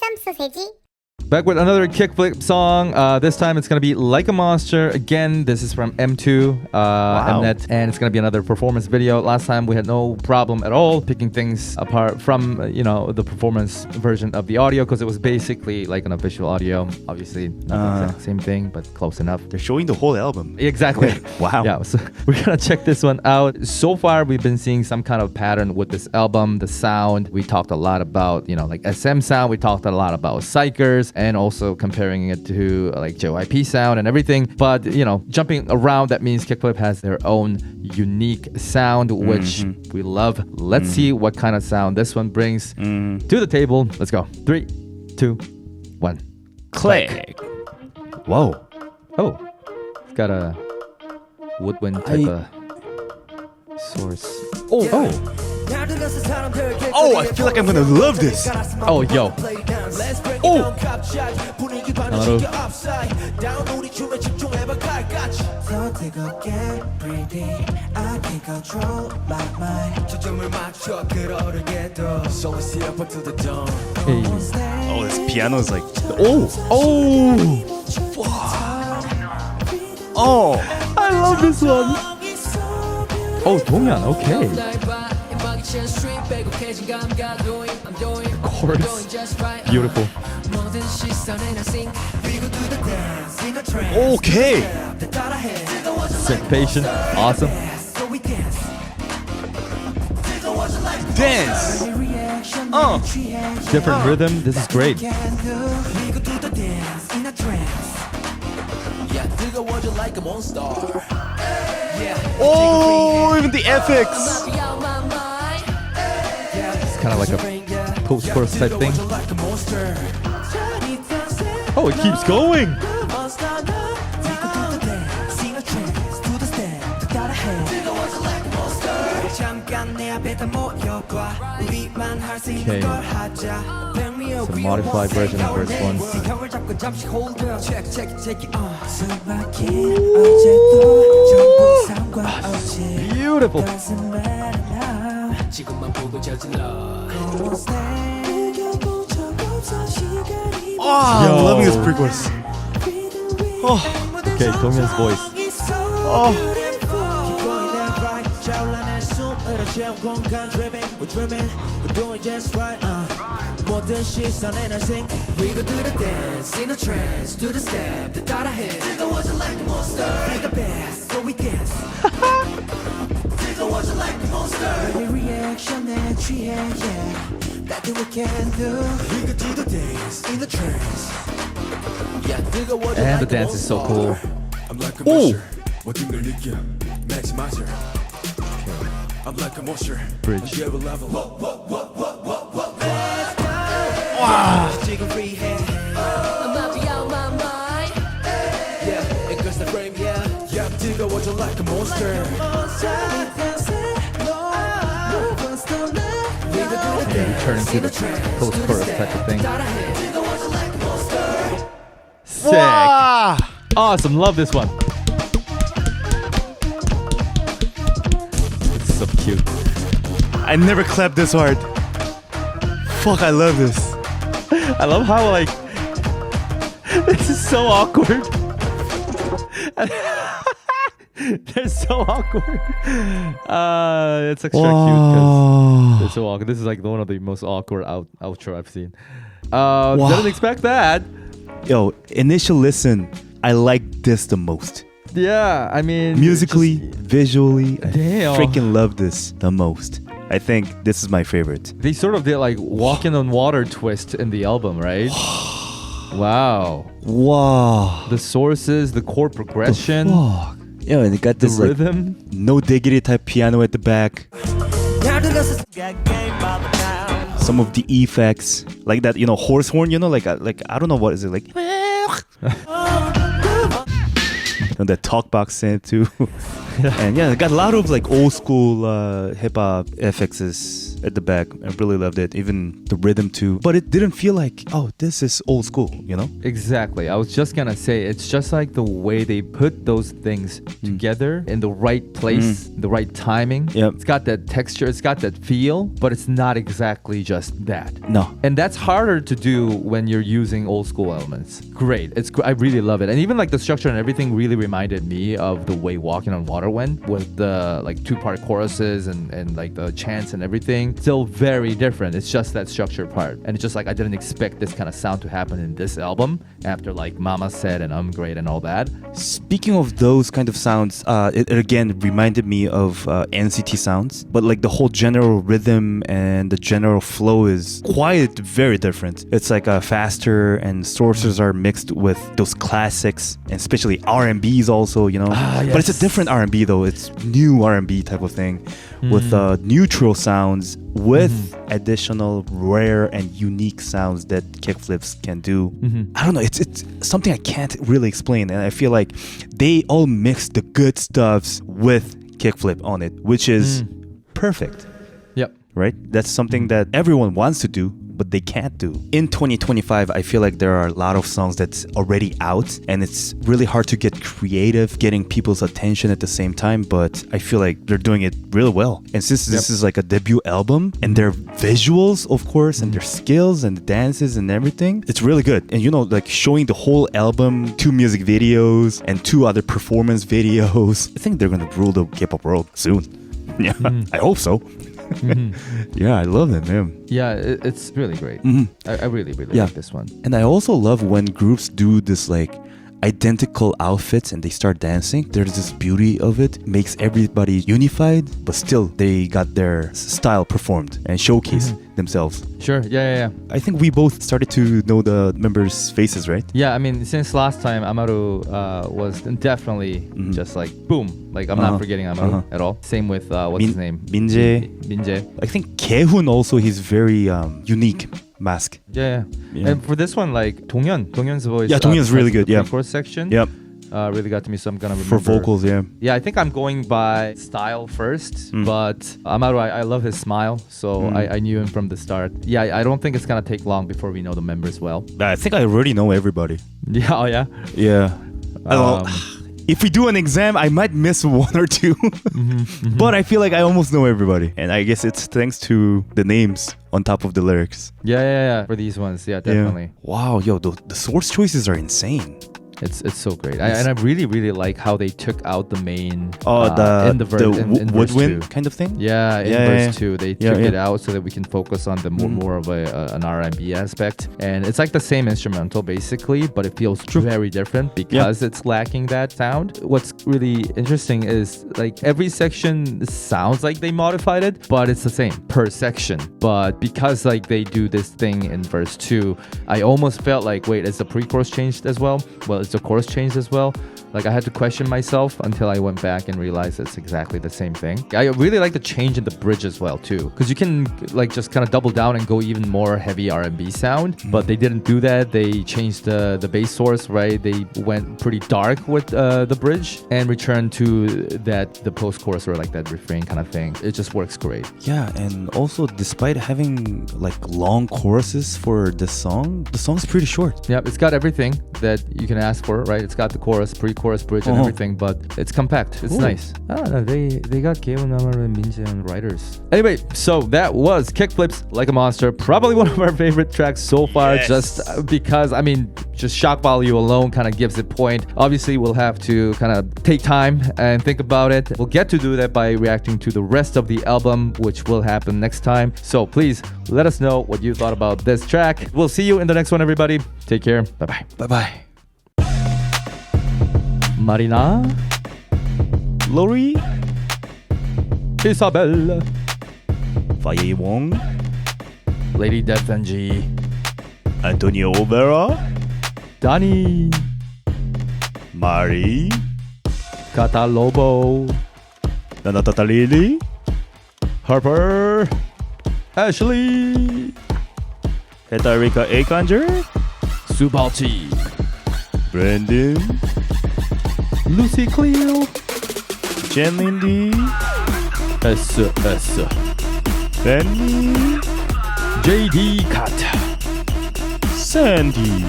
신경 쓰세지. Back with another kickflip song. This time it's going to be Like a Monster. Again, this is from M2, Mnet, and it's going to be another performance video. Last time we had no problem at all picking things apart from, the performance version of the audio because it was basically like an official audio. Obviously, not the exact same thing, but close enough. They're showing the whole album. Exactly. Wow. Yeah, so we're going to check this one out. So far, we've been seeing some kind of pattern with this album, the sound. We talked a lot about, like SM sound. We talked a lot about psychers. And also comparing it to like JYP sound and everything. But, jumping around, that means KickFlip has their own unique sound, which we love. Let's see what kind of sound this one brings to the table. Let's go. 3, 2, 1. Click. Whoa. Oh, it's got a woodwind type of source. Oh, I feel like I'm gonna love this. Oh, yo. Oh. Hello. Hey. Oh, this piano is like. Oh. I love this one. Oh, 동현. Okay. Chorus. Beautiful. Okay. Sick patient. Awesome. Dance. Different rhythm. This is great. Oh, even the FX. It's kind of like a post-chorus type thing. Oh, it keeps going. Okay. It's a modified version of verse 1. Beautiful. I'm loving this pre-chorus. Okay, 동현's voice. And the dance is so cool. Bridge. Okay, returning to the post-chorus type of thing. Sick. Awesome. Love this one. It's so cute. I never clapped this hard. Fuck, I love this. I love how this is so awkward. They're so awkward. It's extra cute because they're so awkward. This is like one of the most awkward outro I've seen. Didn't expect that. Yo, initial listen, I like this the most. Yeah, I mean, musically, visually, damn. I freaking love this the most. I think this is my favorite. They sort of did like walking on water twist in the album, right? Wow. The sources, the chord progression. Yeah, and it got this like rhythm. No diggity type piano at the back. Some of the effects, like that, horse horn, like I don't know what is it like. And the talk box sound too. And yeah, it got a lot of like old school hip hop FXs at the back. I really loved it, even the rhythm too. But it didn't feel like, oh, this is old school, you know? Exactly. I was just gonna say, it's just like the way they put those things together in the right place, the right timing. Yep. It's got that texture, it's got that feel, but it's not exactly just that. No. And that's harder to do when you're using old school elements. Great. I really love it. And even like the structure and everything really reminded me of the way Walking on Water went, with the like two-part choruses and like the chants and everything. Still very different. It's just that structure part. And it's just like I didn't expect this kind of sound to happen in this album after like Mama Said and I'm Great and all that. Speaking of those kind of sounds, it again reminded me of NCT sounds, but like the whole general rhythm and the general flow is quite very different. It's like faster, and sources are mixed with those classics, and especially R&Bs also, you know. Yes. But it's a different R&B though. It's new R&B type of thing with neutral sounds with additional rare and unique sounds that kickflips can do. I don't know, it's something I can't really explain, and I feel like they all mix the good stuffs with kickflip on it, which is perfect. Yep. Right? That's something that everyone wants to do, but they can't do. In 2025, I feel like there are a lot of songs that's already out, and it's really hard to get creative, getting people's attention at the same time, but I feel like they're doing it really well. And since this is like a debut album, and their visuals, of course, and their skills and the dances and everything, it's really good. And you know, like showing the whole album, 2 music videos and 2 other performance videos. I think they're gonna rule the K-pop world soon. Yeah, I hope so. Yeah, I love them, man. Yeah, it's really great. I really like this one. And I also love when groups do this like identical outfits and they start dancing. There's this beauty of it, makes everybody unified, but still they got their style performed and showcased themselves. Sure. Yeah. I think we both started to know the members' faces, right? Yeah, I mean, since last time, Amaru was definitely just like, boom. Like, I'm not forgetting Amaru at all. Same with, what's his name? Minjae. I think Kehun also, he's very unique mask. Yeah. And for this one, like, Dongyun's voice. Yeah, Dongyun's really good, yeah. Chorus section. Yep. Really got to me, so I'm gonna remember. For vocals, yeah. Yeah, I think I'm going by style first, but Amaru, I love his smile, so I knew him from the start. Yeah, I don't think it's gonna take long before we know the members well. I think I already know everybody. Yeah, oh yeah? Yeah. I don't know. If we do an exam, I might miss 1 or 2. But I feel like I almost know everybody. And I guess it's thanks to the names on top of the lyrics. Yeah. For these ones, yeah, definitely. Yeah. Wow, yo, the source choices are insane. It's so great. And I really like how they took out the main in the verse woodwind 2 kind of thing. Yeah, in verse 2 they took it out so that we can focus on the more of an R&B aspect. And it's like the same instrumental basically, but it feels very different because it's lacking that sound. What's really interesting is like every section sounds like they modified it, but it's the same per section. But because like they do this thing in verse 2, I almost felt like, wait, is the pre-chorus changed as well? Well, is the chorus changed as well? Like I had to question myself until I went back and realized it's exactly the same thing. I really like the change in the bridge as well too, because you can like just kind of double down and go even more heavy R&B sound, but they didn't do that. They changed the bass source, right? They went pretty dark with the bridge and returned to the post-chorus or like that refrain kind of thing. It just works great. Yeah, and also despite having like long choruses for the song's pretty short. Yeah, it's got everything that you can ask for, right? It's got the chorus, pre-chorus, bridge, and everything, but it's compact. It's nice. No, they got Keiwon, Amaru, and Minjae on writers. Anyway, so that was KickFlips Like a Monster. Probably one of our favorite tracks so far, just because, I mean, just shock value alone kind of gives it point. Obviously, we'll have to kind of take time and think about it. We'll get to do that by reacting to the rest of the album, which will happen next time. So please let us know what you thought about this track. We'll see you in the next one, everybody. Take care. Bye-bye. Bye-bye. Marina, Lori, Isabel, Faye Wong, Lady Defenji, Antonio Vera, Danny, Mari, Catalobo, Nanatata Lily, Harper, Ashley, Hetarika A. Conjure, Subalti, Brandon, Lucy Cleo, 젠린디, SS, 벤니, JD 카트. 샌디.